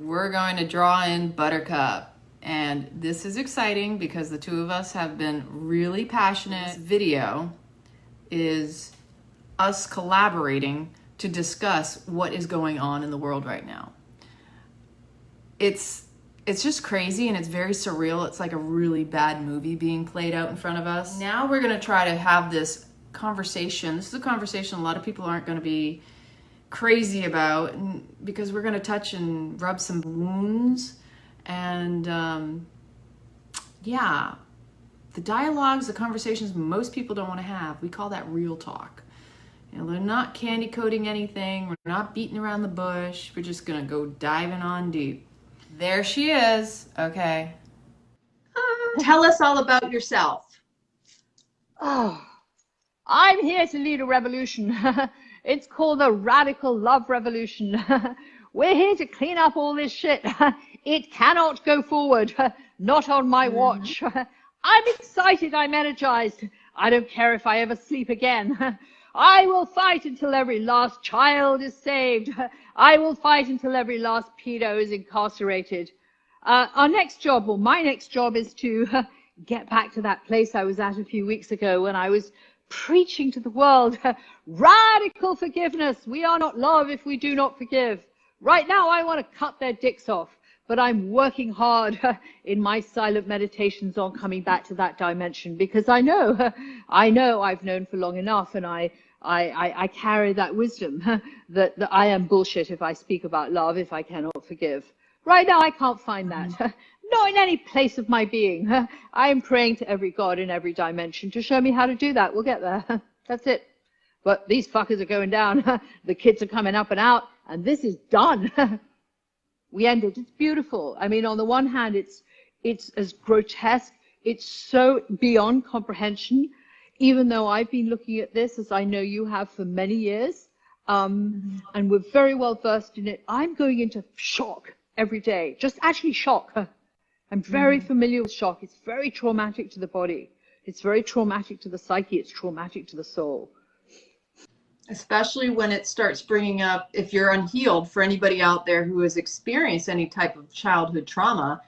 we're going to draw in Buttercup. And this is exciting because the two of us have been really passionate. This video is us collaborating to discuss what is going on in the world right now. It's just crazy and it's very surreal. It's like a really bad movie being played out in front of us. Now we're going to try to have this conversation. This is a conversation a lot of people aren't going to be crazy about, because we're going to touch and rub some wounds. And yeah, the dialogues, the conversations most people don't want to have, we call that real talk. You know, they're not candy coating anything. We're not beating around the bush. We're just going to go diving on deep. There she is. Okay. Tell us all about yourself. Oh, I'm here to lead a revolution. It's called the Radical Love Revolution. We're here to clean up all this shit. It cannot go forward. Not on my watch. I'm excited. I'm energized. I don't care if I ever sleep again. I will fight until every last child is saved. I will fight until every last pedo is incarcerated. Our next job, or my next job, is to get back to that place I was at a few weeks ago when I was preaching to the world. Radical forgiveness. We are not love if we do not forgive. Right now, I want to cut their dicks off, but I'm working hard in my silent meditations on coming back to that dimension, because I know I've known for long enough, and I carry that wisdom that I am bullshit if I speak about love, if I cannot forgive. Right now, I can't find that. Not in any place of my being. I am praying to every God in every dimension to show me how to do that. We'll get there. That's it. But these fuckers are going down. The kids are coming up and out, and this is done. We ended. It's beautiful. I mean, on the one hand, it's as grotesque. It's so beyond comprehension, even though I've been looking at this, as I know you have, for many years, and we're very well versed in it. I'm going into shock every day, just actually shock. I'm very familiar with shock. It's very traumatic to the body. It's very traumatic to the psyche. It's traumatic to the soul. Especially when it starts bringing up, if you're unhealed, for anybody out there who has experienced any type of childhood trauma,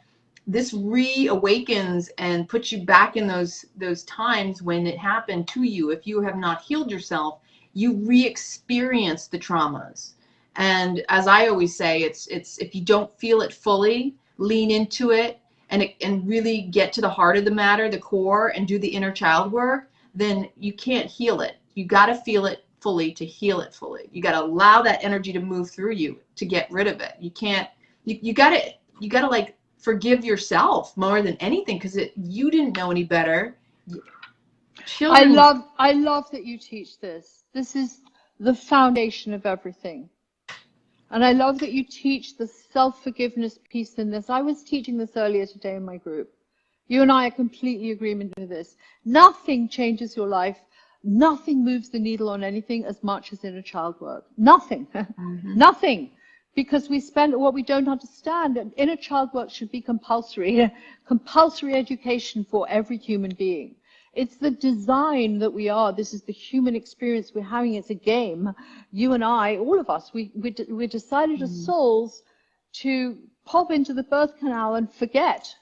this reawakens and puts you back in those times when it happened to you. If you have not healed yourself, you re-experience the traumas. And as I always say, it's if you don't feel it fully, lean into it and really get to the heart of the matter, the core, and do the inner child work, then you can't heal it. You got to feel it fully to heal it fully. You got to allow that energy to move through you to get rid of it. You can't, you got to like forgive yourself more than anything, because you didn't know any better. Children, I love that you teach this. This is the foundation of everything. And I love that you teach the self-forgiveness piece in this. I was teaching this earlier today in my group. You and I are completely in agreement with this. Nothing changes your life. Nothing moves the needle on anything as much as inner child work. Nothing. Nothing. Because we spend what we don't understand. Inner child work should be compulsory. Compulsory education for every human being. It's the design that we are. This is the human experience we're having. It's a game. You and I, all of us, we decided as souls to pop into the birth canal and forget.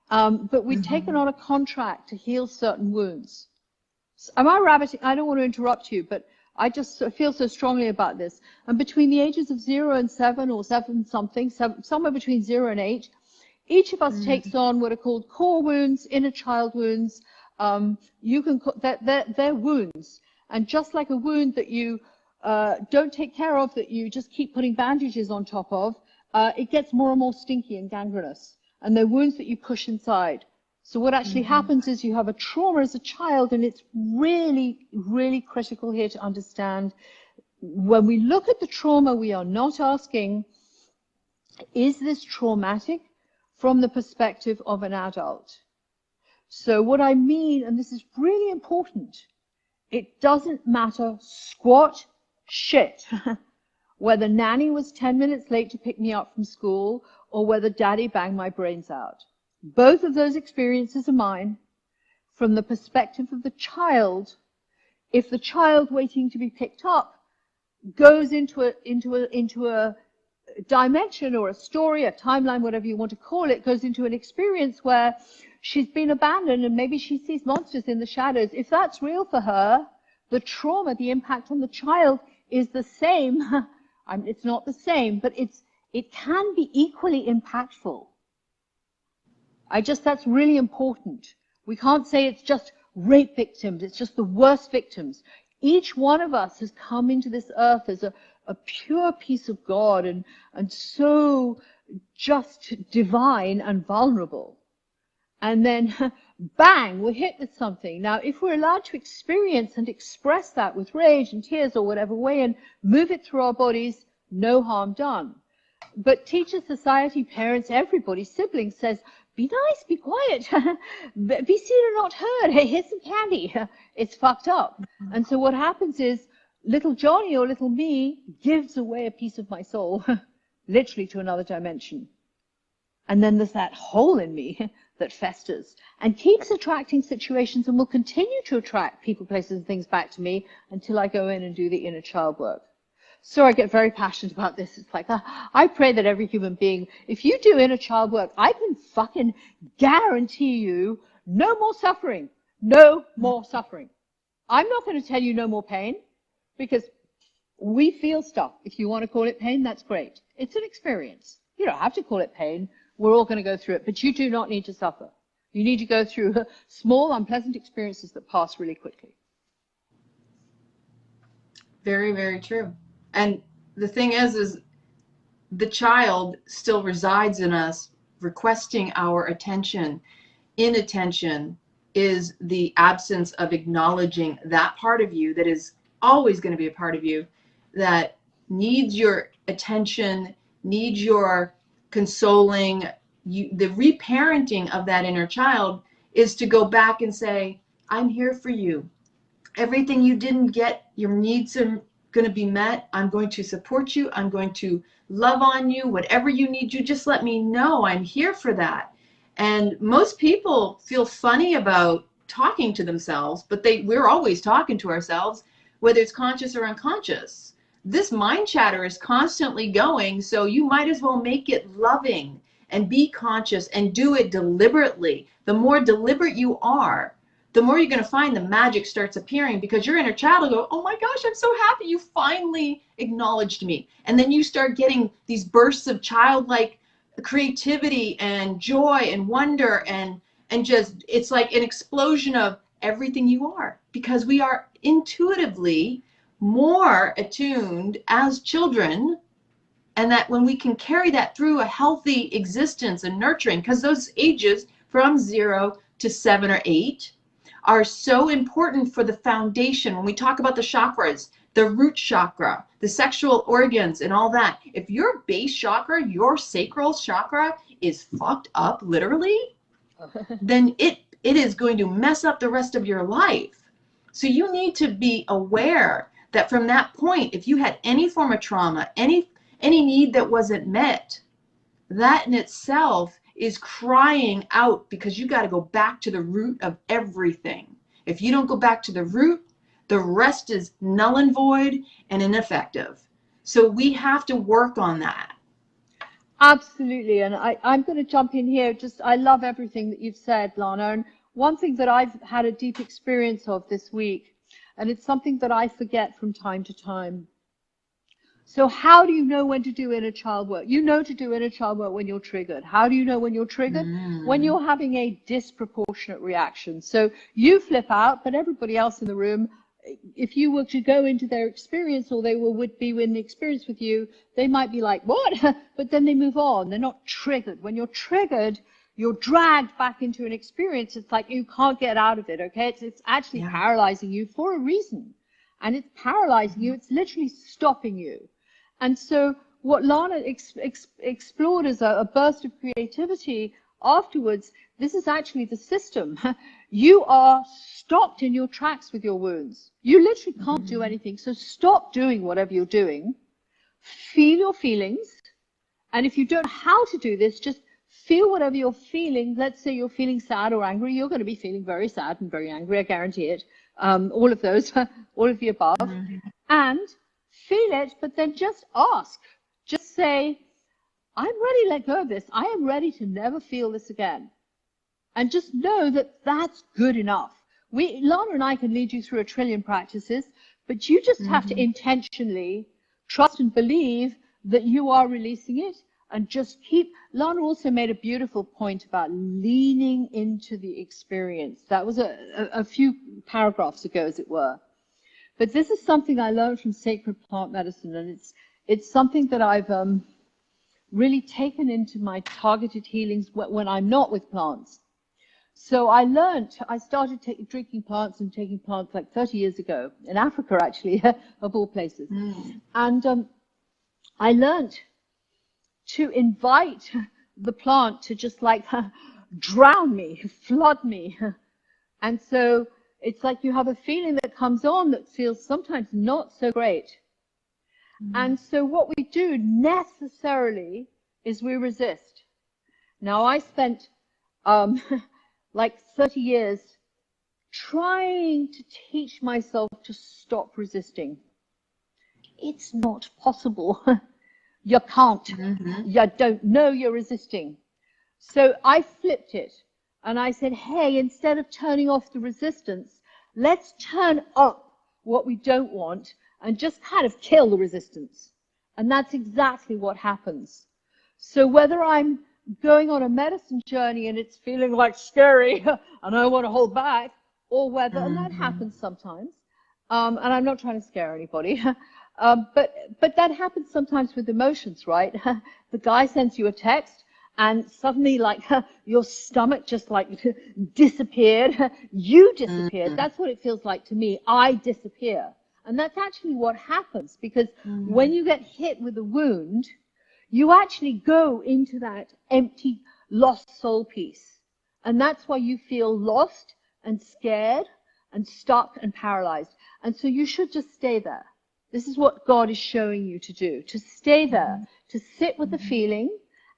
But we've taken on a contract to heal certain wounds. Am I rabbiting? I don't want to interrupt you, but I just feel so strongly about this. And between the ages of 0 and 7, or 7 something, somewhere between 0 and 8, each of us takes on what are called core wounds, inner child wounds. You can they're wounds, and just like a wound that you don't take care of, that you just keep putting bandages on top of, it gets more and more stinky and gangrenous. And they're wounds that you push inside. So what actually happens is you have a trauma as a child, and it's really, really critical here to understand. When we look at the trauma, we are not asking, is this traumatic from the perspective of an adult? So what I mean, and this is really important, it doesn't matter squat shit whether nanny was 10 minutes late to pick me up from school or whether daddy banged my brains out. Both of those experiences are mine. From the perspective of the child, if the child waiting to be picked up goes into a dimension or a story, a timeline, whatever you want to call it, goes into an experience where she's been abandoned and maybe she sees monsters in the shadows. If that's real for her, the trauma, the impact on the child is the same. It's not the same, but it can be equally impactful. That's really important. We can't say it's just rape victims, it's just the worst victims. Each one of us has come into this earth as a pure piece of God and so just divine and vulnerable. And then, bang, we're hit with something. Now, if we're allowed to experience and express that with rage and tears or whatever way and move it through our bodies, no harm done. But teachers, society, parents, everybody, siblings says, be nice, be quiet, be seen or not heard, hey, here's some candy. It's fucked up. And so what happens is little Johnny or little me gives away a piece of my soul, literally to another dimension. And then there's that hole in me that festers and keeps attracting situations and will continue to attract people, places, and things back to me until I go in and do the inner child work. So I get very passionate about this. It's like, I pray that every human being, if you do inner child work, I can fucking guarantee you no more suffering. No more suffering. I'm not going to tell you no more pain because we feel stuff. If you want to call it pain, that's great. It's an experience. You don't have to call it pain. We're all going to go through it, but you do not need to suffer. You need to go through small, unpleasant experiences that pass really quickly. Very, very true. And the thing is the child still resides in us, requesting our attention. Inattention is the absence of acknowledging that part of you that is always going to be a part of you that needs your attention, needs your consoling. The reparenting of that inner child is to go back and say, I'm here for you. Everything you didn't get, your needs are going to be met. I'm going to support you. I'm going to love on you. Whatever you need, you just let me know. I'm here for that. And most people feel funny about talking to themselves, but we're always talking to ourselves, whether it's conscious or unconscious. This mind chatter is constantly going, so you might as well make it loving and be conscious and do it deliberately. The more deliberate you are, the more you're going to find the magic starts appearing, because your inner child will go, oh my gosh, I'm so happy you finally acknowledged me. And then you start getting these bursts of childlike creativity and joy and wonder and just, it's like an explosion of everything you are, because we are intuitively more attuned as children. And that when we can carry that through a healthy existence and nurturing, because those ages from 0 to 7 or 8 are so important for the foundation. When we talk about the chakras, the root chakra, the sexual organs and all that, if your base chakra, your sacral chakra is fucked up literally, then it is going to mess up the rest of your life. So you need to be aware that from that point, if you had any form of trauma, any need that wasn't met, that in itself is crying out, because you got to go back to the root of everything. If you don't go back to the root, the rest is null and void and ineffective. So we have to work on that. Absolutely. And I'm going to jump in here. I love everything that you've said, Lana. And one thing that I've had a deep experience of this week, and it's something that I forget from time to time. So how do you know when to do inner child work? You know to do inner child work when you're triggered. How do you know when you're triggered? When you're having a disproportionate reaction. So you flip out, but everybody else in the room, if you were to go into their experience, or they would be in the experience with you, they might be like, what? But then they move on. They're not triggered. When you're triggered, you're dragged back into an experience. It's like you can't get out of it, okay? It's actually paralyzing you for a reason. And it's paralyzing you. It's literally stopping you. And so what Lana explored as a burst of creativity afterwards, this is actually the system. You are stopped in your tracks with your wounds. You literally can't do anything. So stop doing whatever you're doing. Feel your feelings. And if you don't know how to do this, just feel whatever you're feeling. Let's say you're feeling sad or angry. You're going to be feeling very sad and very angry. I guarantee it. All of those, all of the above. And feel it, but then just ask, Just say, I'm ready to let go of this. I am ready to never feel this again. And just know that that's good enough. Lana and I can lead you through a trillion practices, but you just have to intentionally trust and believe that you are releasing it, and just keep. Lana also made a beautiful point about leaning into the experience. That was a few paragraphs ago, as it were. But this is something I learned from sacred plant medicine, and it's something that I've really taken into my targeted healings when I'm not with plants. So I started drinking plants and taking plants like 30 years ago, in Africa actually, of all places. And I learned to invite the plant to just like drown me, flood me. And so it's like you have a feeling that comes on that feels sometimes not so great. And so what we do necessarily is we resist. Now I spent like 30 years trying to teach myself to stop resisting. It's not possible. You can't. You don't know you're resisting. So I flipped it and I said, hey, instead of turning off the resistance, let's turn up what we don't want and just kind of kill the resistance. And that's exactly what happens. So whether I'm going on a medicine journey and it's feeling like scary and I want to hold back, or whether, and that happens sometimes, and I'm not trying to scare anybody, but that happens sometimes with emotions, right? The guy sends you a text and suddenly like your stomach just like disappeared. You disappeared. That's what it feels like to me. I disappear. And that's actually what happens, because when you get hit with a wound, you actually go into that empty, lost soul piece. And that's why you feel lost and scared and stuck and paralyzed. And so you should just stay there. This is what God is showing you to do, to stay there, to sit with the feeling.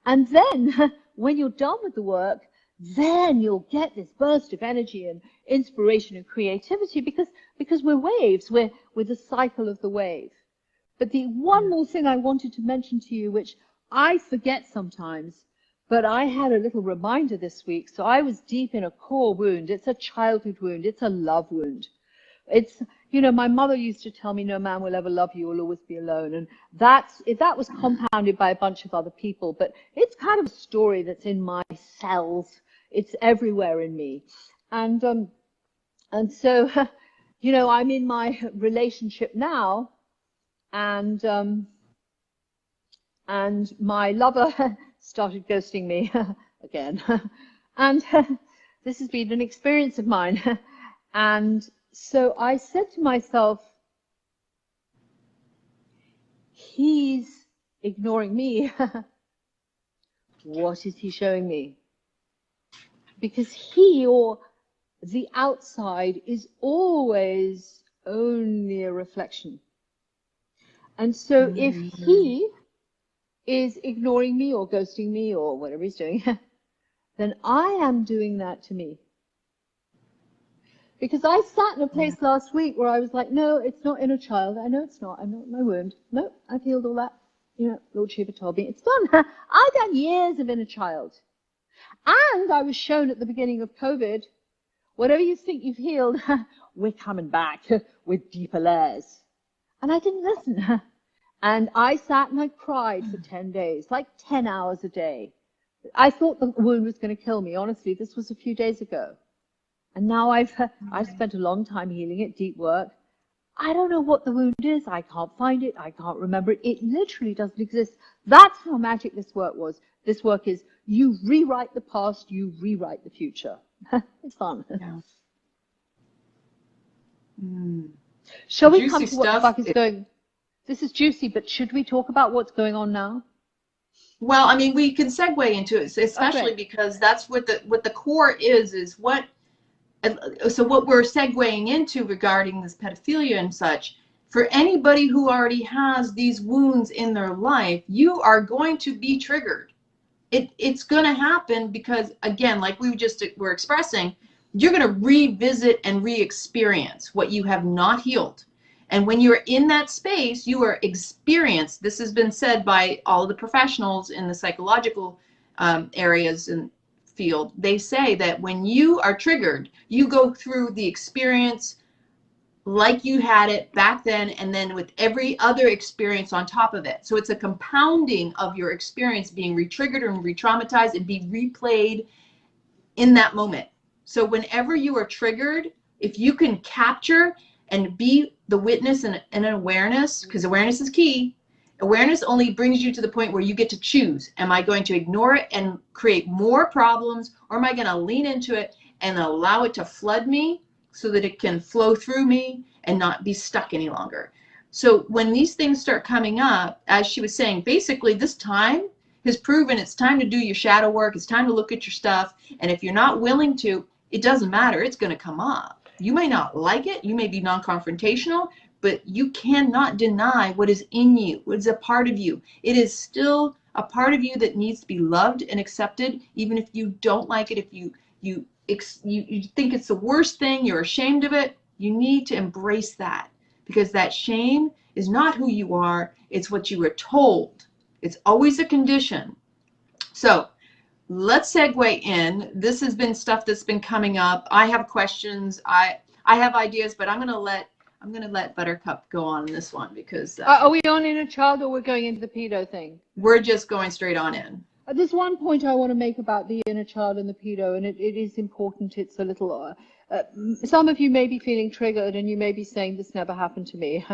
And then when you're done with the work, then you'll get this burst of energy and inspiration and creativity, because we're waves. We're the cycle of the wave. But the one more thing I wanted to mention to you, which I forget sometimes, but I had a little reminder this week. So I was deep in a core wound. It's a childhood wound. It's a love wound. It's, you know, my mother used to tell me, no man will ever love you, you'll always be alone. And that was compounded by a bunch of other people. But it's kind of a story that's in my cells. It's everywhere in me. And so, you know, I'm in my relationship now, and my lover started ghosting me again. And this has been an experience of mine. And so I said to myself, he's ignoring me. What is he showing me? Because he, or the outside, is always only a reflection. And so if he is ignoring me or ghosting me or whatever he's doing, then I am doing that to me. Because I sat in a place last week where I was like, no, it's not inner child. I know it's not. I'm not in my wound. No, I've healed all that. You know, Lord Shiva told me it's done. I've done years of inner child. And I was shown at the beginning of COVID, whatever you think you've healed, we're coming back with deeper layers. And I didn't listen. And I sat and I cried for 10 days, like 10 hours a day. I thought the wound was going to kill me. Honestly, this was a few days ago. And now I've spent a long time healing it, deep work. I don't know what the wound is. I can't find it. I can't remember it. It literally doesn't exist. That's how magic this work was. This work is you rewrite the past, you rewrite the future. It's fun. Yeah. Shall we come to what the fuck is going? This is juicy, but should we talk about what's going on now? Well, I mean, we can segue into it, especially because that's what the core is what. So what we're segueing into regarding this pedophilia and such, for anybody who already has these wounds in their life, you are going to be triggered. It's going to happen because, again, like we just were expressing, you're going to revisit and re-experience what you have not healed. And when you're in that space, you are experienced. This has been said by all of the professionals in the psychological areas and field. They say that when you are triggered, you go through the experience like you had it back then, and then with every other experience on top of it. So it's a compounding of your experience being re-triggered and re-traumatized and be replayed in that moment. So whenever you are triggered, if you can capture and be the witness and an awareness, because awareness is key. Awareness only brings you to the point where you get to choose. Am I going to ignore it and create more problems, or am I going to lean into it and allow it to flood me so that it can flow through me and not be stuck any longer? So when these things start coming up, as she was saying, basically this time has proven it's time to do your shadow work. It's time to look at your stuff. And if you're not willing to, it doesn't matter. It's going to come up. You may not like it. You may be non-confrontational, but you cannot deny what is in you, what is a part of you. It is still a part of you that needs to be loved and accepted, even if you don't like it, if you think it's the worst thing, you're ashamed of it. You need to embrace that, because that shame is not who you are. It's what you were told. It's always a condition. So let's segue in. This has been stuff that's been coming up. I have questions. I have ideas, but I'm gonna let Buttercup go on this one, because are we on inner child, or we're going into the pedo thing? We're just going straight on in. There's one point I want to make about the inner child and the pedo, and it is important. It's a little some of you may be feeling triggered, and you may be saying, this never happened to me.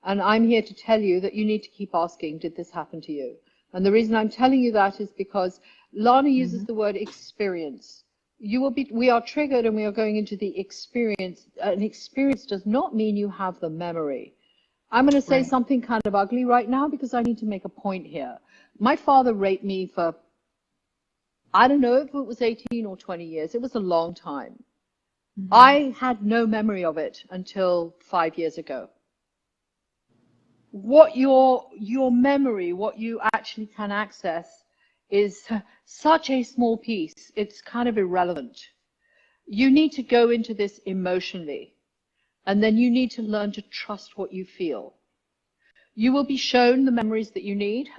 And I'm here to tell you that you need to keep asking, did this happen to you? And the reason I'm telling you that is because Lana uses the word experience. We are triggered and we are going into the experience. An experience does not mean you have the memory. I'm going to say something kind of ugly right now, because I need to make a point here. My father raped me for, I don't know if it was 18 or 20 years. It was a long time. I had no memory of it until 5 years ago. What your memory, what you actually can access, is such a small piece. It's kind of irrelevant. You need to go into this emotionally, and then you need to learn to trust what you feel. You will be shown the memories that you need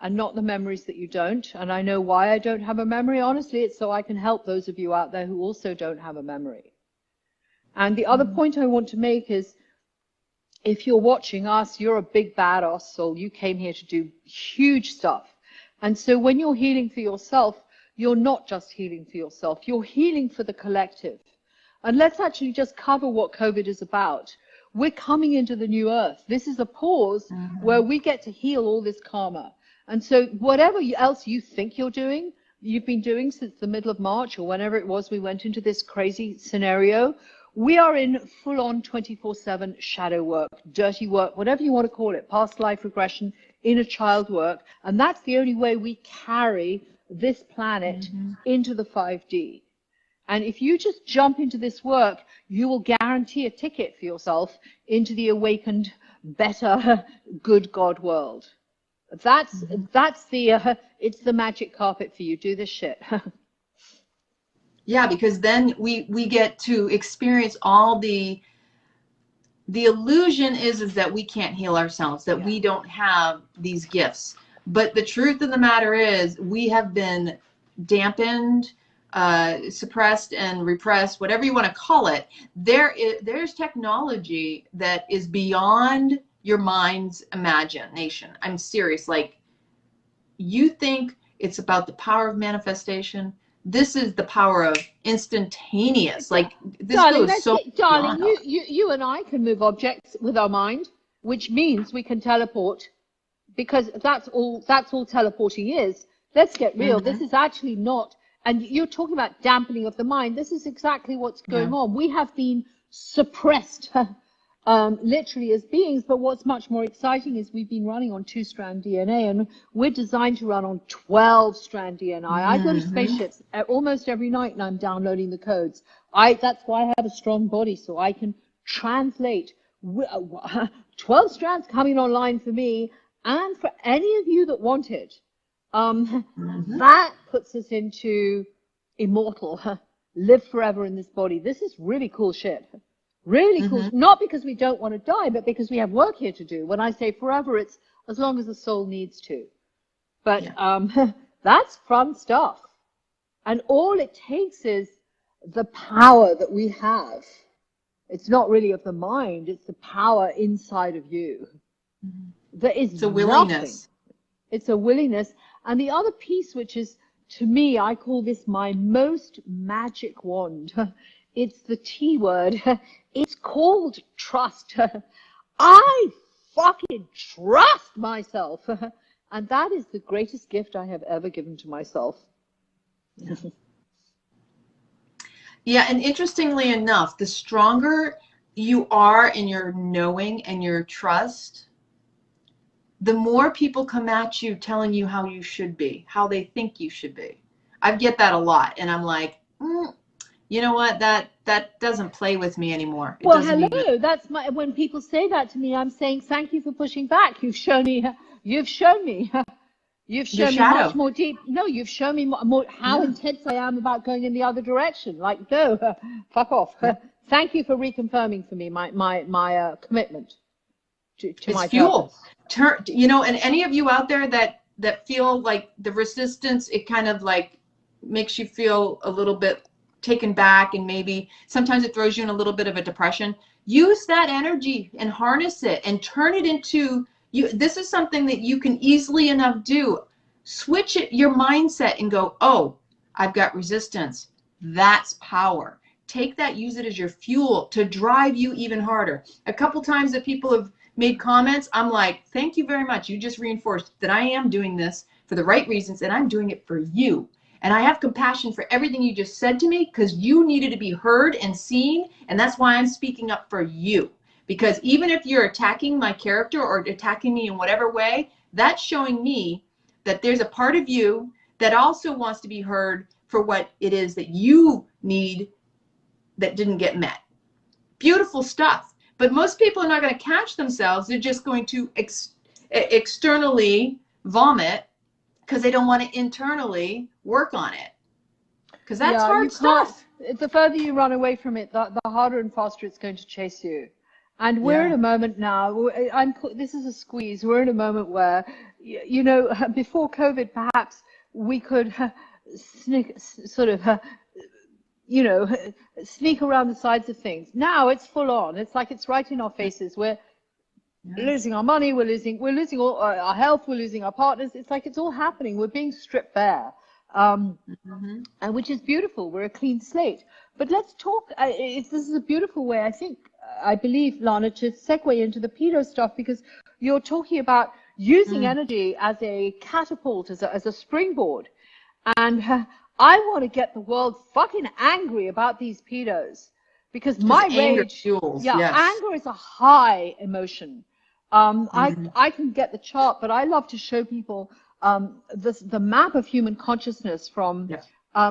and not the memories that you don't. And I know why I don't have a memory. Honestly, it's so I can help those of you out there who also don't have a memory. And the other point I want to make is, if you're watching us, you're a big badass soul. You came here to do huge stuff. And so when you're healing for yourself, you're not just healing for yourself. You're healing for the collective. And let's actually just cover what COVID is about. We're coming into the new earth. This is a pause where we get to heal all this karma. And so whatever else you think you've been doing since the middle of March, or whenever it was we went into this crazy scenario, we are in full-on 24/7 shadow work, dirty work, whatever you want to call it, past life regression, inner child work. And that's the only way we carry this planet into the 5D. And if you just jump into this work, you will guarantee a ticket for yourself into the awakened, better, good God world. That's it's the magic carpet for you. Do this shit. Yeah, because then we get to experience all the illusion is that we can't heal ourselves, that we don't have these gifts. But the truth of the matter is, we have been dampened, suppressed and repressed, whatever you want to call it. There's technology that is beyond your mind's imagination. I'm serious. Like, you think it's about the power of manifestation. This is the power of instantaneous. Like, this goes so darling, you and I can move objects with our mind, which means we can teleport, because that's all teleporting is. Let's get real. This is actually not, and you're talking about dampening of the mind. This is exactly what's going on. We have been suppressed literally as beings, but what's much more exciting is we've been running on 2-strand DNA, and we're designed to run on 12-strand DNA. I go to spaceships almost every night, and I'm downloading the codes. That's why I have a strong body, so I can translate 12 strands coming online for me, and for any of you that want it. That puts us into immortal, live forever in this body. This is really cool shit. Really cool. Not because we don't want to die, but because we have work here to do. When I say forever, it's as long as the soul needs to. But that's fun stuff. And all it takes is the power that we have. It's not really of the mind, it's the power inside of you. There is it's a willingness. It's a willingness. And the other piece, which is, to me, I call this my most magic wand. It's the T word. It's called trust. I fucking trust myself. And that is the greatest gift I have ever given to myself. Yeah, and interestingly enough, the stronger you are in your knowing and your trust, the more people come at you telling you how you should be, how they think you should be. I get that a lot, and I'm like, you know what? That doesn't play with me anymore. Well, hello. That's when people say that to me, I'm saying thank you for pushing back. You've shown me. You've shown me much more deep. No, you've shown me more how intense I am about going in the other direction. Like, no, fuck off. Thank you for reconfirming for me my commitment to my fuel. Purpose. You know, and any of you out there that feel like the resistance, it kind of like makes you feel a little bit taken back, and maybe sometimes it throws you in a little bit of a depression. Use that energy and harness it and turn it into you. This is something that you can easily enough do. Switch it, your mindset, and go, oh, I've got resistance. That's power. Take that, use it as your fuel to drive you even harder. A couple times that people have made comments, I'm like, thank you very much. You just reinforced that I am doing this for the right reasons, and I'm doing it for you. And I have compassion for everything you just said to me, because you needed to be heard and seen, and that's why I'm speaking up for you. Because even if you're attacking my character or attacking me in whatever way, that's showing me that there's a part of you that also wants to be heard for what it is that you need that didn't get met. Beautiful stuff. But most people are not going to catch themselves. They're just going to externally vomit because they don't want to internally work on it. Because that's hard stuff. The further you run away from it, the harder and faster it's going to chase you. And we're in a moment now, this is a squeeze, we're in a moment where, you know, before COVID, perhaps we could sneak around the sides of things. Now it's full on. It's like it's right in our faces. We're losing our money, we're losing all our health, we're losing our partners. It's like it's all happening. We're being stripped bare. And which is beautiful. We're a clean slate. But let's talk, this is a beautiful way, I believe, Lana, to segue into the pedo stuff, because you're talking about using energy as a catapult, as a springboard. And I want to get the world fucking angry about these pedos, because my rage, anger is a high emotion. I can get the chart, but I love to show people the map of human consciousness from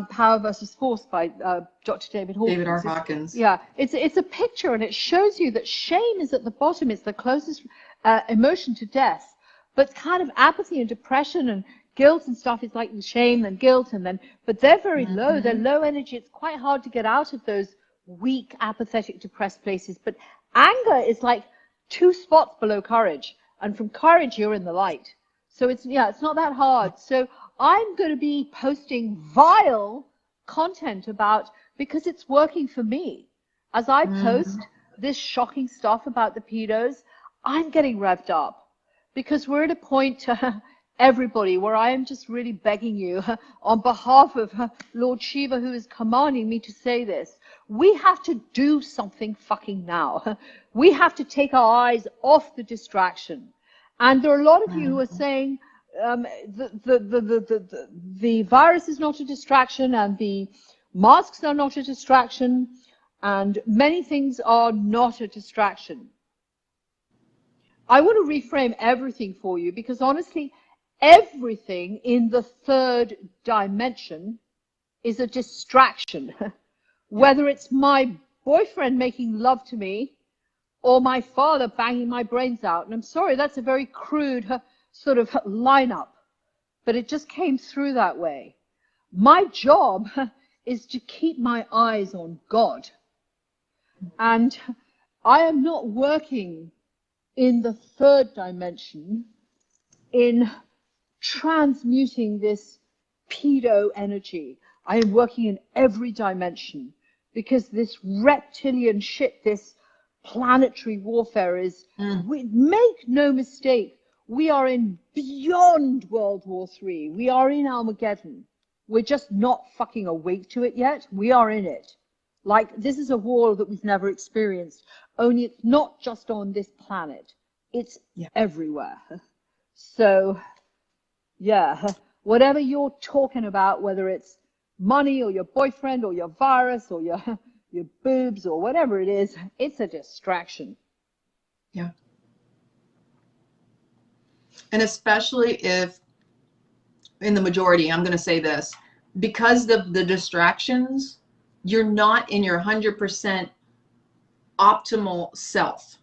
Power versus Force by Dr. David Hawkins. David R. Hawkins. It's a picture, and it shows you that shame is at the bottom. It's the closest emotion to death. But kind of apathy and depression and guilt and stuff is like shame and guilt, but they're very low. They're low energy. It's quite hard to get out of those weak, apathetic, depressed places. But anger is like 2 spots below courage, and from courage you're in the light. So it's not that hard. So I'm going to be posting vile content because it's working for me. As I post this shocking stuff about the pedos, I'm getting revved up, because we're at a point, everybody, where I am just really begging you on behalf of Lord Shiva, who is commanding me to say this. We have to do something fucking now. We have to take our eyes off the distraction. And there are a lot of you who are saying the virus is not a distraction, and the masks are not a distraction, and many things are not a distraction. I want to reframe everything for you, because honestly, everything in the 3rd dimension is a distraction. Whether it's my boyfriend making love to me, or my father banging my brains out. And I'm sorry, that's a very crude sort of lineup, but it just came through that way. My job is to keep my eyes on God. And I am not working in the third dimension in transmuting this pedo energy. I am working in every dimension, because this reptilian shit, this planetary warfare is, make no mistake, we are in beyond World War III. We are in Armageddon. We're just not fucking awake to it yet. We are in it. Like, this is a war that we've never experienced. Only it's not just on this planet. It's everywhere. So, yeah, whatever you're talking about, whether it's money or your boyfriend or your virus or your boobs or whatever it is, it's a distraction. Yeah. And especially if, in the majority, I'm going to say this, because of the distractions, you're not in your 100% optimal self.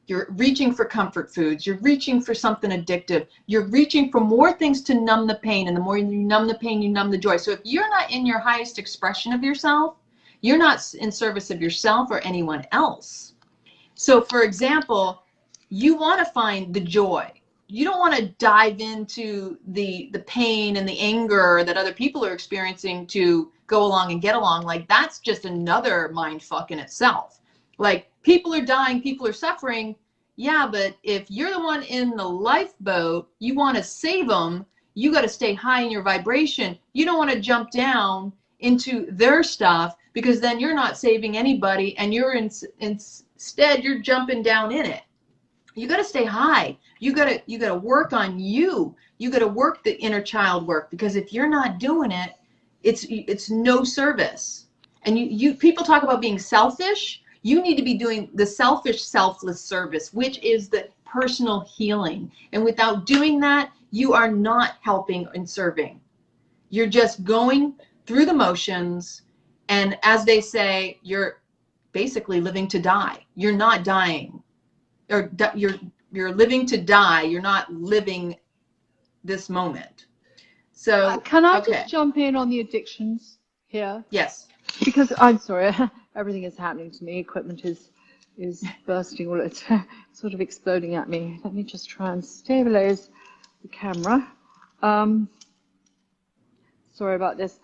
You're reaching for comfort foods. You're reaching for something addictive. You're reaching for more things to numb the pain. And the more you numb the pain, you numb the joy. So if you're not in your highest expression of yourself, you're not in service of yourself or anyone else. So for example, you want to find the joy. You don't want to dive into the pain and the anger that other people are experiencing to go along and get along. Like, that's just another mind fuck in itself. Like, people are dying, people are suffering. Yeah, but if you're the one in the lifeboat, you want to save them, you got to stay high in your vibration. You don't want to jump down into their stuff, because then you're not saving anybody, and you're instead you're jumping down in it. You got to stay high. You got to work on you. You got to work the inner child work, because if you're not doing it, it's no service. And you people talk about being selfish. You need to be doing the selfish, selfless service, which is the personal healing. And without doing that, you are not helping and serving. You're just going through the motions. And as they say, you're basically living to die. You're not dying. Or you're living to die. You're not living this moment. So can I just jump in on the addictions here? Yes. Because I'm sorry, everything is happening to me. Equipment is bursting, or it's sort of exploding at me. Let me just try and stabilize the camera. Sorry about this.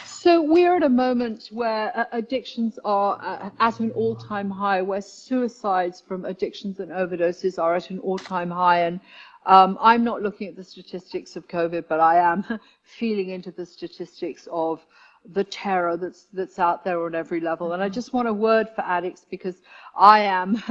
So we're at a moment where addictions are at an all-time high, where suicides from addictions and overdoses are at an all-time high. And I'm not looking at the statistics of COVID, but I am feeling into the statistics of the terror that's out there on every level. And I just want a word for addicts, because I am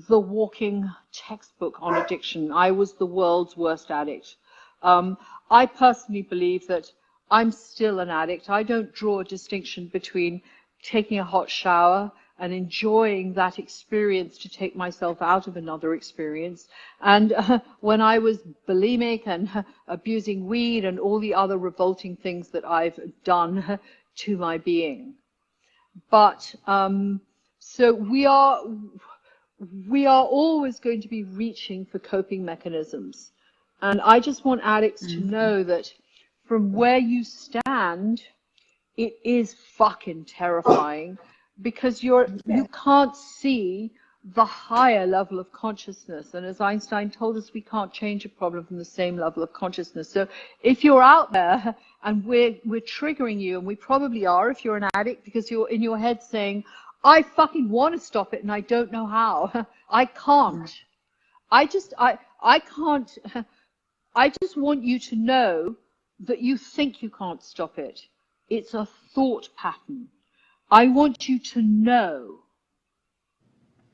the walking textbook on addiction. I was the world's worst addict. I personally believe that I'm still an addict. I don't draw a distinction between taking a hot shower and enjoying that experience to take myself out of another experience, and when I was bulimic and abusing weed and all the other revolting things that I've done to my being. But so we are always going to be reaching for coping mechanisms, and I just want addicts to know that from where you stand, it is fucking terrifying, because you can't see the higher level of consciousness. And as Einstein told us, we can't change a problem from the same level of consciousness. So if you're out there and we're triggering you, and we probably are if you're an addict, because you're in your head saying, I fucking want to stop it and I don't know how. I can't. I just want you to know that you think you can't stop it. It's a thought pattern. I want you to know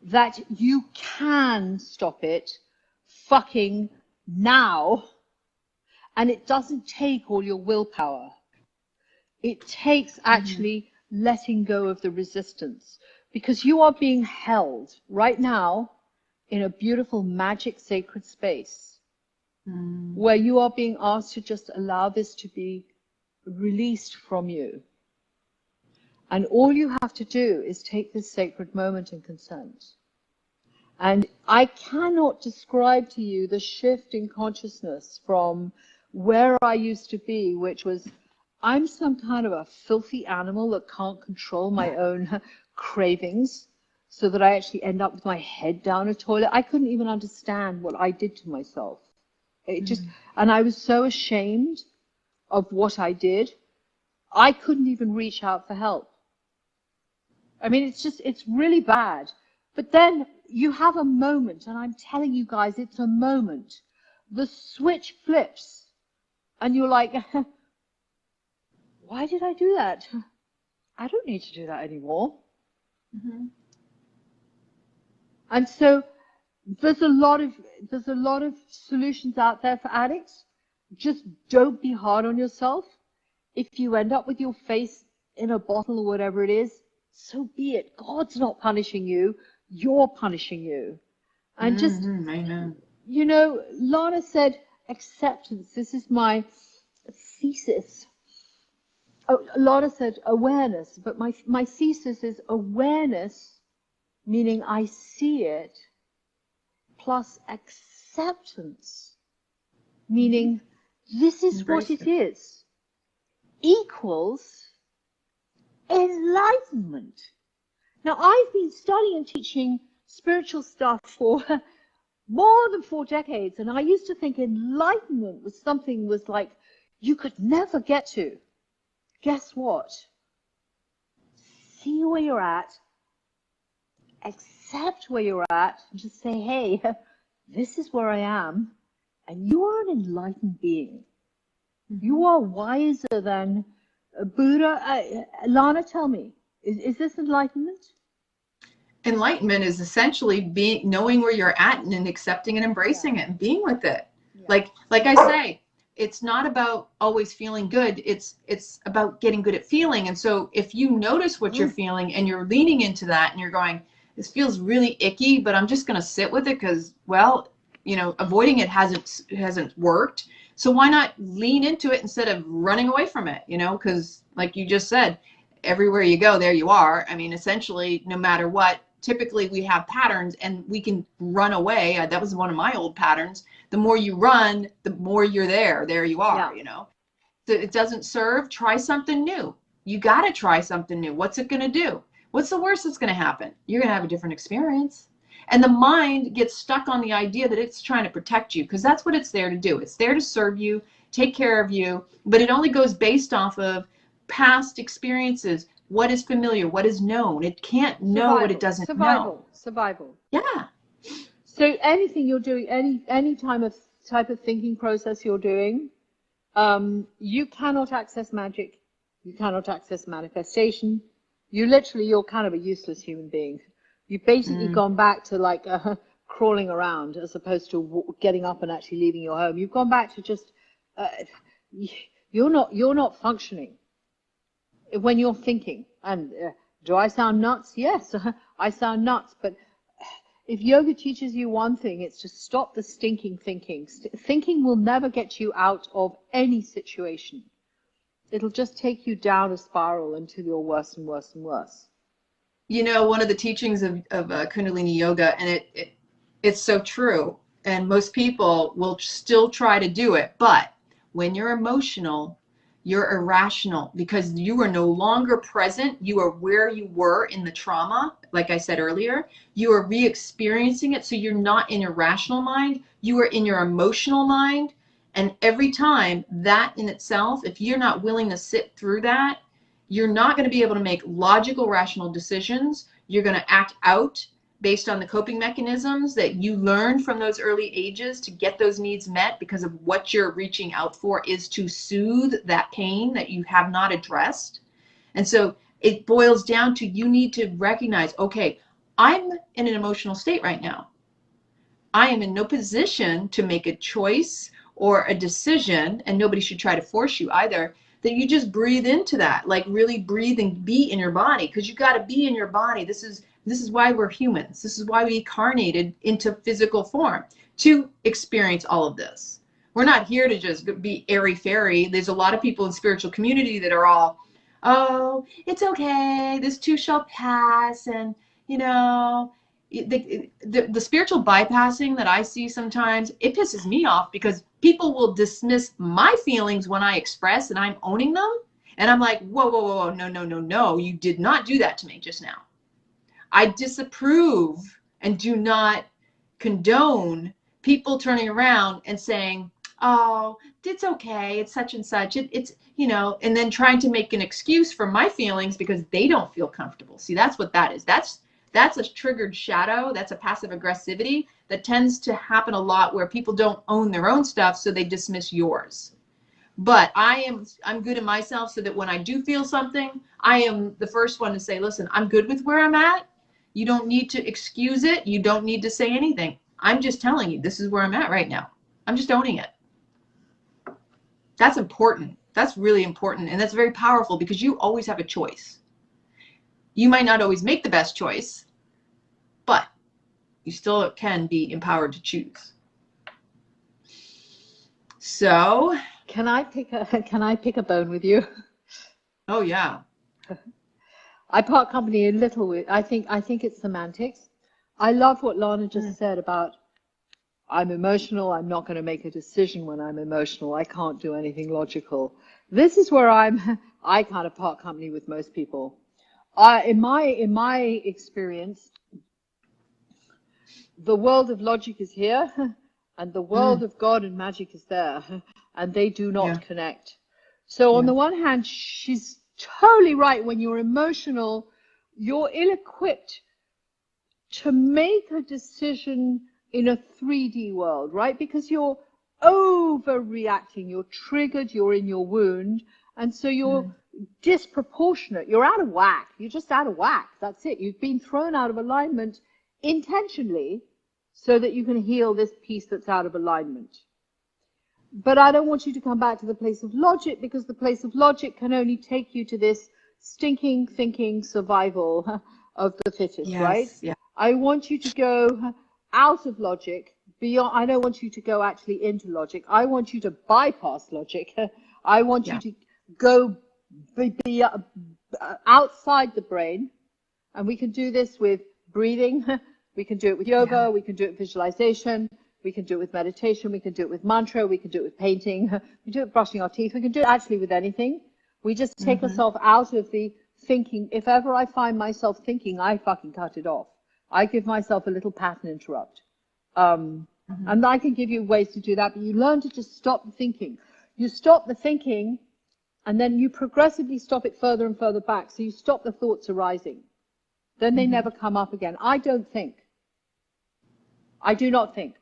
that you can stop it fucking now, and it doesn't take all your willpower. It takes actually letting go of the resistance, because you are being held right now in a beautiful magic sacred space where you are being asked to just allow this to be released from you. And all you have to do is take this sacred moment and consent. And I cannot describe to you the shift in consciousness from where I used to be, which was I'm some kind of a filthy animal that can't control my own cravings, so that I actually end up with my head down a toilet. I couldn't even understand what I did to myself. It just, and I was so ashamed of what I did, I couldn't even reach out for help. I mean, it's really bad. But then you have a moment, and I'm telling you guys, it's a moment. The switch flips, and you're like, why did I do that? I don't need to do that anymore. Mm-hmm. And so there's a lot of solutions out there for addicts. Just don't be hard on yourself. If you end up with your face in a bottle or whatever it is, so be it. God's not punishing you. You're punishing you. And just, Amen. You know, Lana said acceptance. This is my thesis. Oh, Lana said awareness, but my thesis is awareness, meaning I see it, plus acceptance, meaning this is what it is, equals enlightenment. Now, I've been studying and teaching spiritual stuff for more than 4 decades, and I used to think enlightenment was something was like you could never get to. Guess what? See where you're at, accept where you're at, and just say, hey, this is where I am, and you are an enlightened being. You are wiser than Buddha. Lana, tell me, is this enlightenment? Enlightenment is essentially knowing where you're at and accepting and embracing it and being with it. Yeah. Like I say, it's not about always feeling good. It's about getting good at feeling. And so if you notice what you're feeling and you're leaning into that and you're going, this feels really icky, but I'm just going to sit with it because, well, you know, avoiding it hasn't worked. So why not lean into it instead of running away from it, you know, because like you just said, everywhere you go, there you are. I mean, essentially, no matter what, typically we have patterns and we can run away. That was one of my old patterns. The more you run, the more you're there. There you are, you know. So it doesn't serve. Try something new. You got to try something new. What's it going to do? What's the worst that's going to happen? You're going to have a different experience. And the mind gets stuck on the idea that it's trying to protect you because that's what it's there to do. It's there to serve you, take care of you, but it only goes based off of past experiences. What is familiar? What is known? It can't know what it doesn't know. Survival. Yeah. So anything you're doing, any type of thinking process you're doing, you cannot access magic. You cannot access manifestation. You're kind of a useless human being. You've basically gone back to like crawling around as opposed to getting up and actually leaving your home. You've gone back to just you're not functioning when you're thinking. And do I sound nuts? Yes, I sound nuts. But if yoga teaches you one thing, it's to stop the stinking thinking. Thinking will never get you out of any situation. It'll just take you down a spiral until you're worse and worse and worse. You know, one of the teachings of Kundalini Yoga, and it's so true, and most people will still try to do it, but when you're emotional, you're irrational because you are no longer present. You are where you were in the trauma, like I said earlier. You are re-experiencing it, so you're not in your rational mind. You are in your emotional mind, and every time that in itself, if you're not willing to sit through that, you're not going to be able to make logical, rational decisions. You're going to act out based on the coping mechanisms that you learned from those early ages to get those needs met, because of what you're reaching out for is to soothe that pain that you have not addressed. And so it boils down to, you need to recognize, okay, I'm in an emotional state right now. I am in no position to make a choice or a decision, and nobody should try to force you either, that you just breathe into that, like really breathe and be in your body, because you got to be in your body. This is why we're humans. This is why we incarnated into physical form, to experience all of this. We're not here to just be airy-fairy. There's a lot of people in spiritual community that are all, oh, it's okay, this too shall pass, and you know, the spiritual bypassing that I see sometimes, it pisses me off, because people will dismiss my feelings when I express and I'm owning them, And I'm like, whoa, whoa, whoa, no, no, no, no. You did not do that to me just now. I disapprove and do not condone people turning around and saying, oh, it's okay, it's such and such, it's, you know, and then trying to make an excuse for my feelings because they don't feel comfortable. See, that's what that is. That's a triggered shadow. That's a passive aggressivity that tends to happen a lot where people don't own their own stuff, so they dismiss yours. But I'm good in myself, so that when I do feel something, I am the first one to say, listen, I'm good with where I'm at. You don't need to excuse it. You don't need to say anything. I'm just telling you, this is where I'm at right now. I'm just owning it. That's important. That's really important. And that's very powerful because you always have a choice. You might not always make the best choice, but you still can be empowered to choose. So, can I pick a bone with you? Oh yeah. I part company a little with, I think it's semantics. I love what Lana just said about, I'm emotional, I'm not going to make a decision when I'm emotional, I can't do anything logical. This is where I kind of part company with most people. In my experience, the world of logic is here, and the world of God and magic is there, and they do not connect. So on the one hand, she's totally right. When you're emotional, you're ill-equipped to make a decision in a 3D world, right? Because you're overreacting, you're triggered, you're in your wound, and so you're disproportionate, you're out of whack, you're just out of whack, that's it. You've been thrown out of alignment intentionally so that you can heal this piece that's out of alignment. But I don't want you to come back to the place of logic, because the place of logic can only take you to this stinking thinking survival of the fittest, right? Yeah. I want you to go out of logic, beyond. I don't want you to go actually into logic. I want you to bypass logic. I want you to go be outside the brain, and we can do this with breathing. We can do it with yoga. We can do it with visualization. We can do it with meditation. We can do it with mantra. We can do it with painting. We can do it with brushing our teeth. We can do it actually with anything. We just take ourselves out of the thinking. If ever I find myself thinking, I fucking cut it off. I give myself a little pattern interrupt. And I can give you ways to do that, but you learn to just stop the thinking. You stop the thinking, and then you progressively stop it further and further back. So you stop the thoughts arising. Then they never come up again. I don't think. I do not think.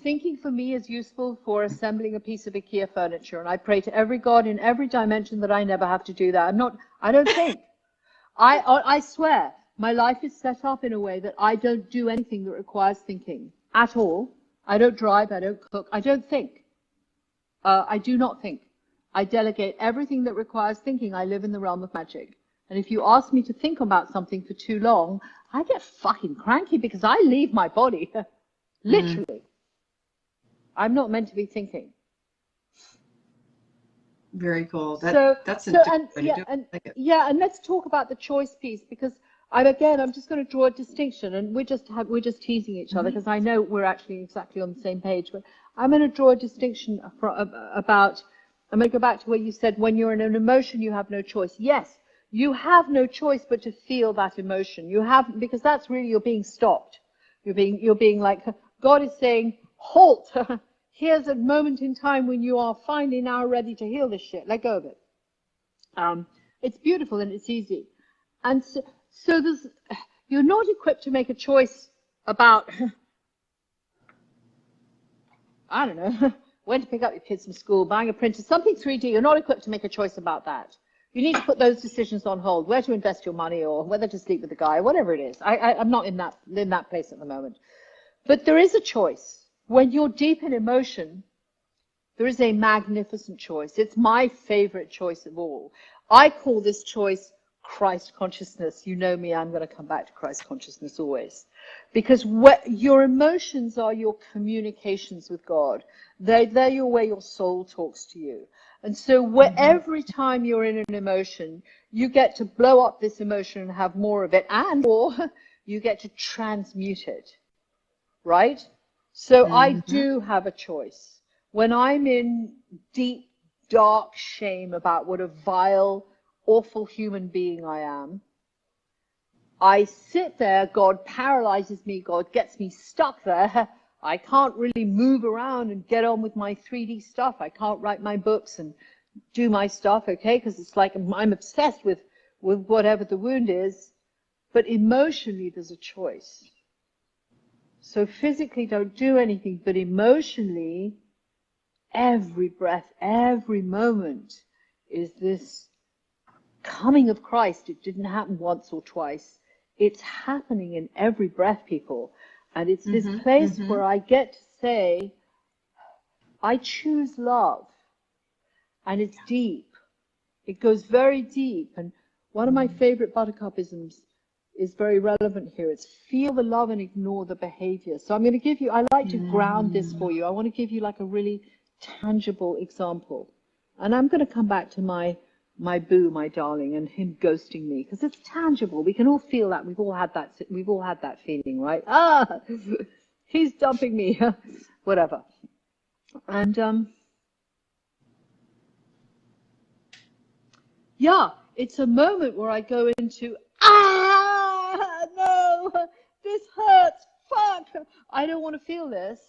Thinking for me is useful for assembling a piece of IKEA furniture, and I pray to every God in every dimension that I never have to do that. I don't think. I swear, my life is set up in a way that I don't do anything that requires thinking at all. I don't drive, I don't cook, I don't think. I do not think. I delegate everything that requires thinking. I live in the realm of magic. And if you ask me to think about something for too long, I get fucking cranky because I leave my body. Literally. I'm not meant to be thinking. Very cool. That's a different way to do it. And let's talk about the choice piece, because I'm just going to draw a distinction, and we're just teasing each other because I know we're actually exactly on the same page. But I'm going to draw a distinction about. I'm going to go back to where you said when you're in an emotion, you have no choice. Yes, you have no choice but to feel that emotion. You have, because that's really, you're being stopped. You're being like, God is saying, halt. Here's a moment in time when you are finally now ready to heal this shit. Let go of it. It's beautiful and it's easy. And so you're not equipped to make a choice about, I don't know, when to pick up your kids from school, buying a printer, something 3D. You're not equipped to make a choice about that. You need to put those decisions on hold, where to invest your money or whether to sleep with the guy, whatever it is. I'm not in that place at the moment. But there is a choice. When you're deep in emotion, there is a magnificent choice. It's my favorite choice of all. I call this choice Christ consciousness. You know me, I'm going to come back to Christ consciousness always. Because your emotions are your communications with God. They're your way your soul talks to you. And so every time you're in an emotion, you get to blow up this emotion and have more of it, or you get to transmute it, right? So I do have a choice. When I'm in deep dark shame about what a vile, awful human being I am. I sit there, God paralyzes me, God gets me stuck there. I can't really move around and get on with my 3D stuff. I can't write my books and do my stuff, okay? Because it's like I'm obsessed with whatever the wound is. But emotionally, there's a choice. So physically, don't do anything. But emotionally, every breath, every moment is this coming of Christ. It didn't happen once or twice. It's happening in every breath, people. And it's this place where I get to say, I choose love. And it's deep. It goes very deep. And one of my favorite Buttercupisms is very relevant here. It's feel the love and ignore the behavior. So I'm going to give you, I like to ground this for you. I want to give you like a really tangible example. And I'm going to come back to my boo, my darling, and him ghosting me, because it's tangible. We can all feel that. We've all had that feeling, right? Ah, he's dumping me. Whatever. And yeah, it's a moment where I go into, no, this hurts, fuck, I don't want to feel this.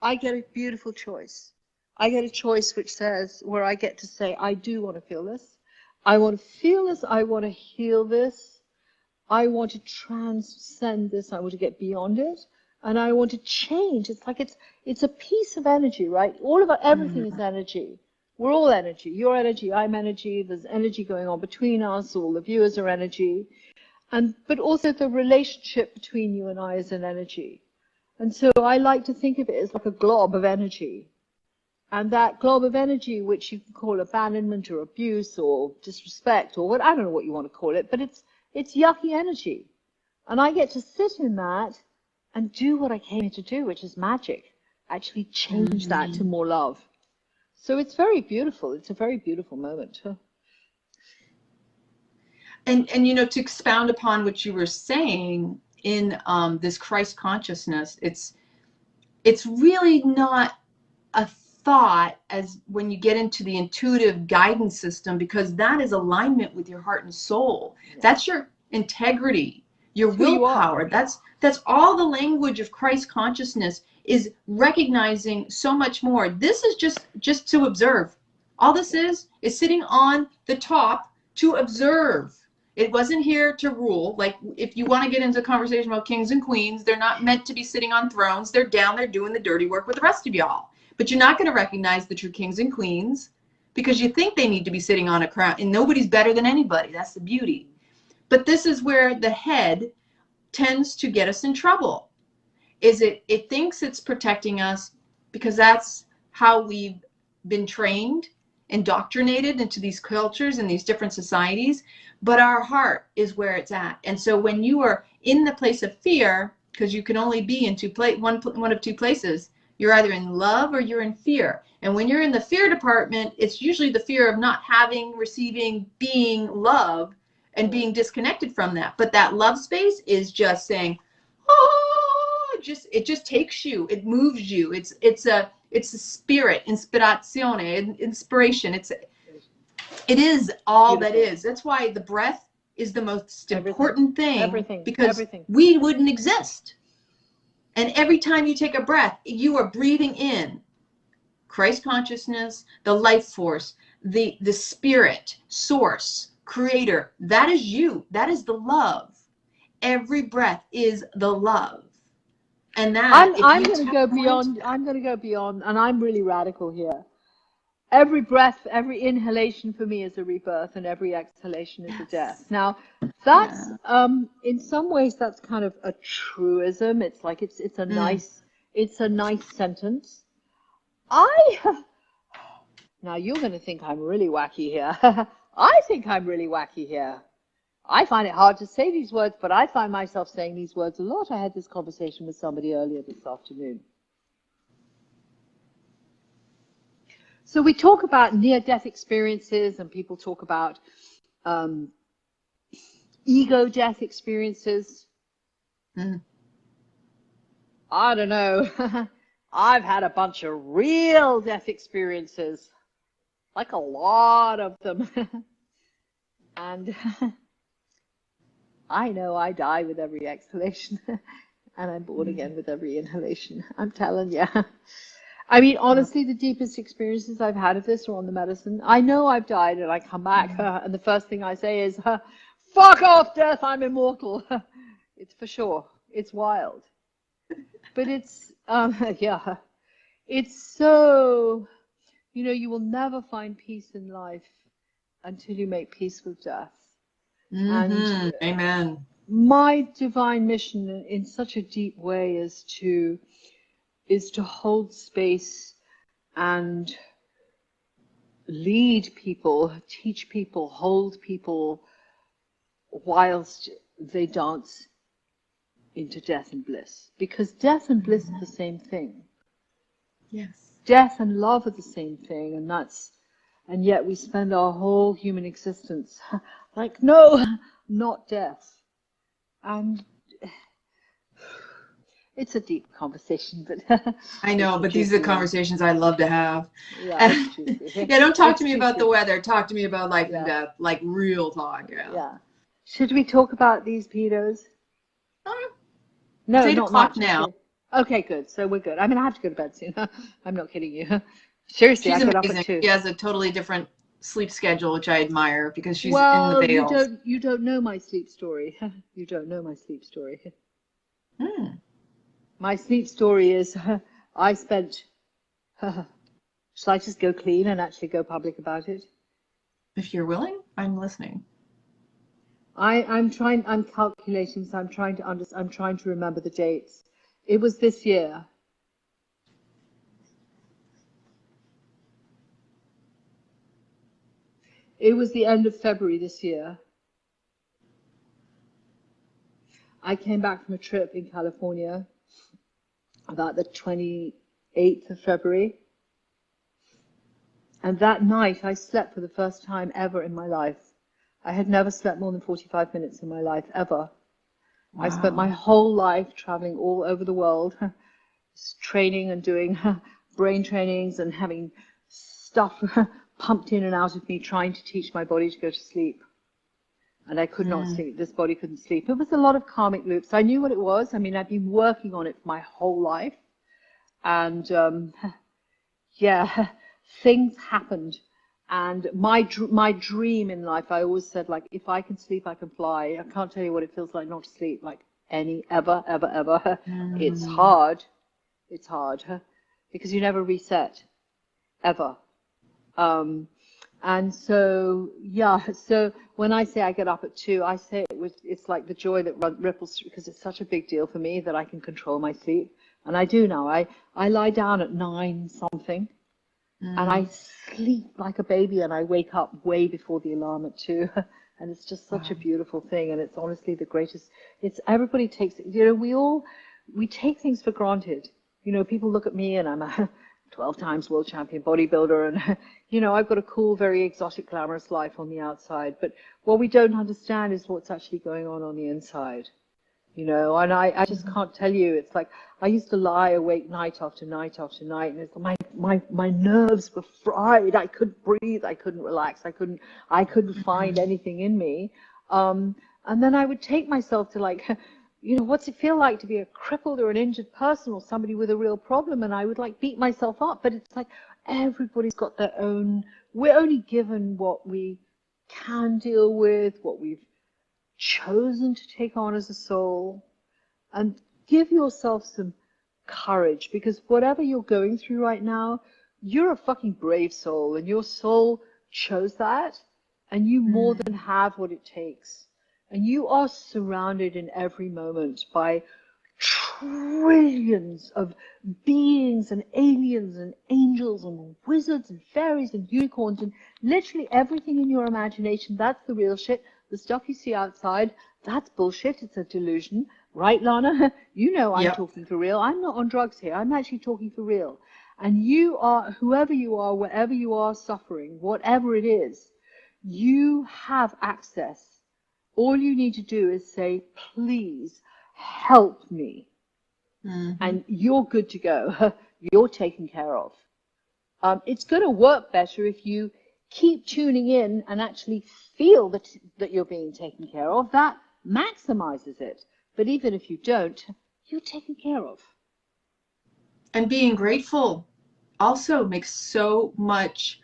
I get a beautiful choice. I get a choice which says, where I get to say, I do want to feel this. I want to feel this. I want to heal this. I want to transcend this. I want to get beyond it. And I want to change. It's like it's a piece of energy, right? Everything is energy. We're all energy. You're energy. I'm energy. There's energy going on between us. All the viewers are energy. But also the relationship between you and I is an energy. And so I like to think of it as like a glob of energy. And that glob of energy, which you can call abandonment or abuse or disrespect or I don't know what you want to call it, but it's yucky energy. And I get to sit in that and do what I came here to do, which is magic. Actually change that to more love. So it's very beautiful. It's a very beautiful moment. And you know, to expound upon what you were saying in this Christ consciousness, it's really not a thought as when you get into the intuitive guidance system, because that is alignment with your heart and soul. That's your integrity, your willpower. That's all the language of Christ consciousness is recognizing so much more. This is just to observe. All this is sitting on the top to observe. It wasn't here to rule. Like, if you want to get into a conversation about kings and queens, they're not meant to be sitting on thrones. They're down there doing the dirty work with the rest of y'all. But you're not going to recognize the true kings and queens because you think they need to be sitting on a crown, and nobody's better than anybody. That's the beauty. But this is where the head tends to get us in trouble. It thinks it's protecting us because that's how we've been trained, indoctrinated into these cultures and these different societies. But our heart is where it's at. And so when you are in the place of fear, because you can only be in one of two places, you're either in love or you're in fear. And when you're in the fear department, it's usually the fear of not having, receiving, being love and being disconnected from that. But that love space is just saying, oh, it just takes you, it moves you. It's a spirit, inspiration. It is all that is. That's why the breath is the most important thing, because we wouldn't exist. And every time you take a breath, you are breathing in Christ consciousness, the life force, the spirit, source, creator. That is you. That is the love. Every breath is the love. And that I'm going to go beyond. I'm going to go beyond, and I'm really radical here. Every breath, every inhalation for me is a rebirth, and every exhalation is a death. Now, that's in some ways that's kind of a truism. It's like it's a nice sentence. Now you're going to think I'm really wacky here. I think I'm really wacky here. I find it hard to say these words, but I find myself saying these words a lot. I had this conversation with somebody earlier this afternoon. So we talk about near-death experiences, and people talk about ego-death experiences. I don't know. I've had a bunch of real death experiences. like a lot of them. And I know I die with every exhalation, and I'm born again with every inhalation. I'm telling you. I mean, honestly, the deepest experiences I've had of this are on the medicine. I know I've died, and I come back, and the first thing I say is, fuck off, death, I'm immortal. It's for sure. It's wild. But it's, yeah, it's so, you know, you will never find peace in life until you make peace with death. And amen. My divine mission in such a deep way is to hold space and lead people, teach people, hold people whilst they dance into death and bliss. Because death and bliss are the same thing. Yes. Death and love are the same thing, and yet we spend our whole human existence like, no, not death. And it's a deep conversation, but I know, but these are the conversations I love to have. Yeah, yeah, don't talk to me about the weather. Talk to me about life and death, like real talk. Yeah. Should we talk about these pedos? No, it's 8 not o'clock much now. Okay, good. So we're good. I mean, I have to go to bed soon. I'm not kidding you. Seriously, She's I get amazing. up at 2. She has a totally different sleep schedule, which I admire because she's in the Vales. Well, you don't know my sleep story. You don't know my sleep story. My sleep story is I spent. Shall I just go clean and actually go public about it? If you're willing, I'm listening. I'm calculating, so I'm trying to remember the dates. It was this year. It was the end of February this year. I came back from a trip in California about the 28th of February. And that night I slept for the first time ever in my life. I had never slept more than 45 minutes in my life, ever. Wow. I spent my whole life traveling all over the world, training and doing brain trainings and having stuff pumped in and out of me, trying to teach my body to go to sleep. And I could not sleep. This body couldn't sleep. It was a lot of karmic loops. I knew what it was. I mean, I've been working on it for my whole life. And yeah, things happened. And my dream in life, I always said, like, if I can sleep, I can fly. I can't tell you what it feels like not to sleep, like ever. It's hard. It's hard because you never reset, ever. And so, yeah, so when I say I get up at 2, I say it's like the joy that ripples through, because it's such a big deal for me that I can control my sleep. And I do now. I lie down at 9 something. And I sleep like a baby, and I wake up way before the alarm at 2. And it's just such a beautiful thing. And it's honestly the greatest. Everybody takes it. You know, we take things for granted. You know, people look at me and I'm a 12 times world champion bodybuilder. And, you know, I've got a cool, very exotic, glamorous life on the outside. But what we don't understand is what's actually going on the inside. You know, and I just can't tell you. It's like I used to lie awake night after night after night, and it's my nerves were fried. I couldn't breathe. I couldn't relax. I couldn't find anything in me. And then I would take myself to, like, you know, what's it feel like to be a crippled or an injured person or somebody with a real problem? And I would, like, beat myself up. But it's like everybody's got their own. We're only given what we can deal with, what we've chosen to take on as a soul. And give yourself some courage, because whatever you're going through right now, you're a fucking brave soul, and your soul chose that, and you more than have what it takes. And you are surrounded in every moment by trillions of beings and aliens and angels and wizards and fairies and unicorns and literally everything in your imagination. That's the real shit. The stuff you see outside, that's bullshit. It's a delusion. Right, Lana? You know I'm talking for real. I'm not on drugs here. I'm actually talking for real. And you are, whoever you are, wherever you are suffering, whatever it is, you have access. All you need to do is say, please help me. And you're good to go. You're taken care of. It's going to work better if you keep tuning in and actually feel that you're being taken care of, that maximizes it. But even if you don't, you're taken care of. And being grateful also makes so much,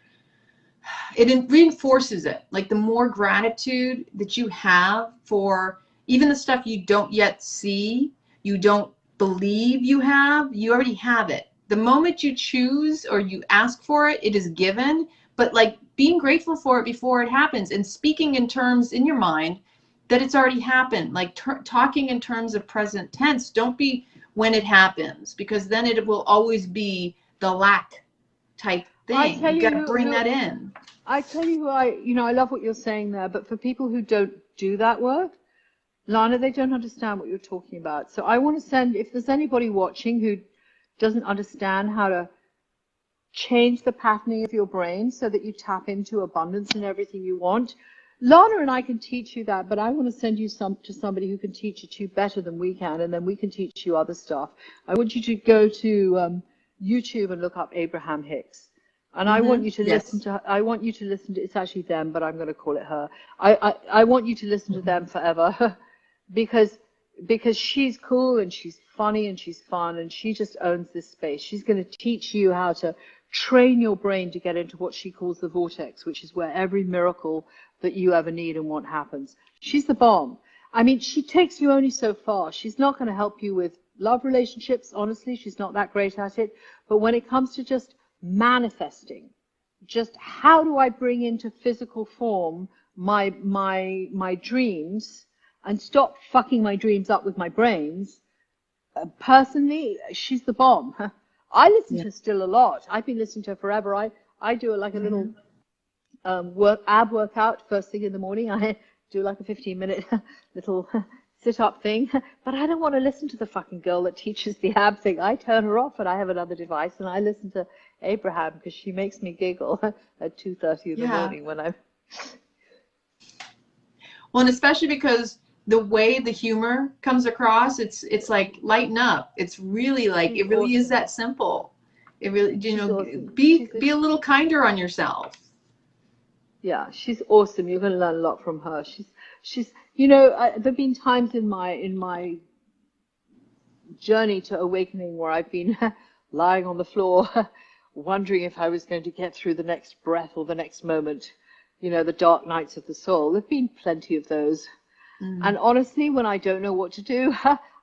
it reinforces it. Like the more gratitude that you have for even the stuff you don't yet see, you don't believe you have, you already have it. The moment you choose or you ask for it, it is given. But like being grateful for it before it happens and speaking in terms in your mind that it's already happened, like talking in terms of present tense. Don't be when it happens, because then it will always be the lack type thing. You got to bring that in. I tell you why, I love what you're saying there, but for people who don't do that work, Lana, they don't understand what you're talking about. So I want to send, if there's anybody watching who doesn't understand how to change the patterning of your brain so that you tap into abundance and everything you want, Lana and I can teach you that, but I want to send you to somebody who can teach it to you better than we can, and then we can teach you other stuff. I want you to go to YouTube and look up Abraham Hicks. And I want you to listen to, it's actually them, but I'm going to call it her. I want you to listen to them forever because she's cool and she's funny and she's fun and she just owns this space. She's going to teach you how to train your brain to get into what she calls the vortex, which is where every miracle that you ever need and want happens. She's the bomb. I mean, she takes you only so far. She's not going to help you with love relationships. Honestly, she's not that great at it. But when it comes to just manifesting, just how do I bring into physical form my dreams and stop fucking my dreams up with my brains, personally, she's the bomb. I listen to her still a lot. I've been listening to her forever. I do like a little ab workout first thing in the morning. I do like a 15-minute little sit-up thing, but I don't want to listen to the fucking girl that teaches the ab thing. I turn her off and I have another device and I listen to Abraham because she makes me giggle at 2:30 in the morning when I'm... Well, and especially because the way the humor comes across, it's like lighten up. It's really like, it really is that simple. It really, be a little kinder on yourself. Yeah, she's awesome. You're going to learn a lot from her. She's there've been times in my journey to awakening where I've been lying on the floor wondering if I was going to get through the next breath or the next moment, the dark nights of the soul. There've been plenty of those. And honestly, when I don't know what to do,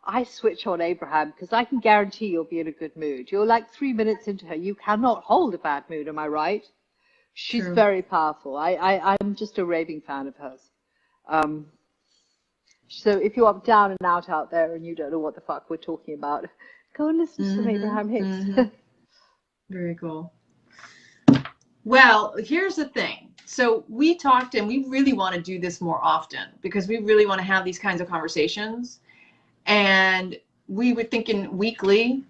I switch on Abraham because I can guarantee you'll be in a good mood. You're like 3 minutes into her. You cannot hold a bad mood, am I right? She's very powerful. I'm just a raving fan of hers. So if you're down and out there and you don't know what the fuck we're talking about, go and listen to some Abraham Hicks. Very cool. Well, here's the thing. So we talked, and we really want to do this more often because we really want to have these kinds of conversations. And we were thinking weekly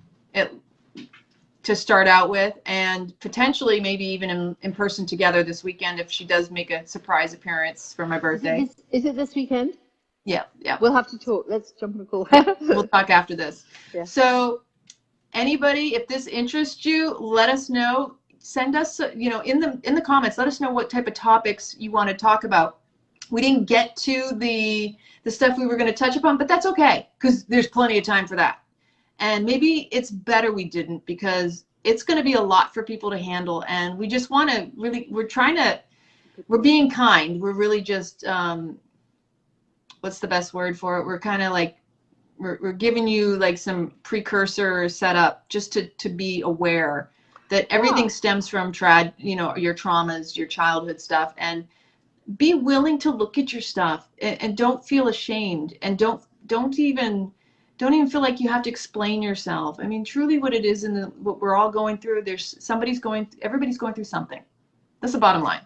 to start out with, and potentially maybe even in person together this weekend if she does make a surprise appearance for my birthday. Is it this weekend? Yeah. We'll have to talk. Let's jump on a call. We'll talk after this. Yeah. So anybody, if this interests you, let us know. Send us, in the comments, let us know what type of topics you want to talk about. We didn't get to the stuff we were going to touch upon, but that's okay because there's plenty of time for that. And maybe it's better we didn't because it's going to be a lot for people to handle. And we just want to really, we're being kind. We're really just, what's the best word for it? We're kind of like, we're giving you like some precursor setup just to be aware that everything stems from your traumas, your childhood stuff, and be willing to look at your stuff and don't feel ashamed and don't even feel like you have to explain yourself. I mean, truly what it is what we're all going through, everybody's going through something. That's the bottom line.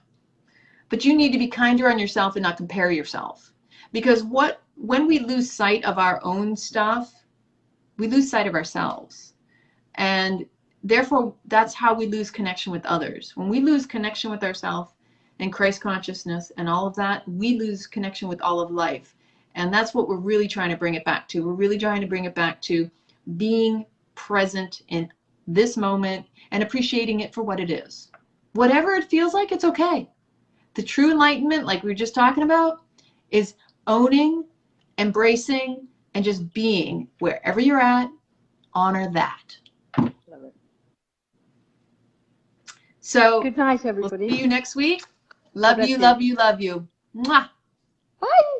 But you need to be kinder on yourself and not compare yourself. Because when we lose sight of our own stuff, we lose sight of ourselves. And therefore, that's how we lose connection with others. When we lose connection with ourselves and Christ consciousness and all of that, we lose connection with all of life. And that's what we're really trying to bring it back to. We're really trying to bring it back to being present in this moment and appreciating it for what it is. Whatever it feels like, it's okay. The true enlightenment, like we were just talking about, is owning, embracing, and just being wherever you're at. Honor that. Love it. So good night, everybody. We'll see you next week. Love you, love you, love you. Mwah. Bye.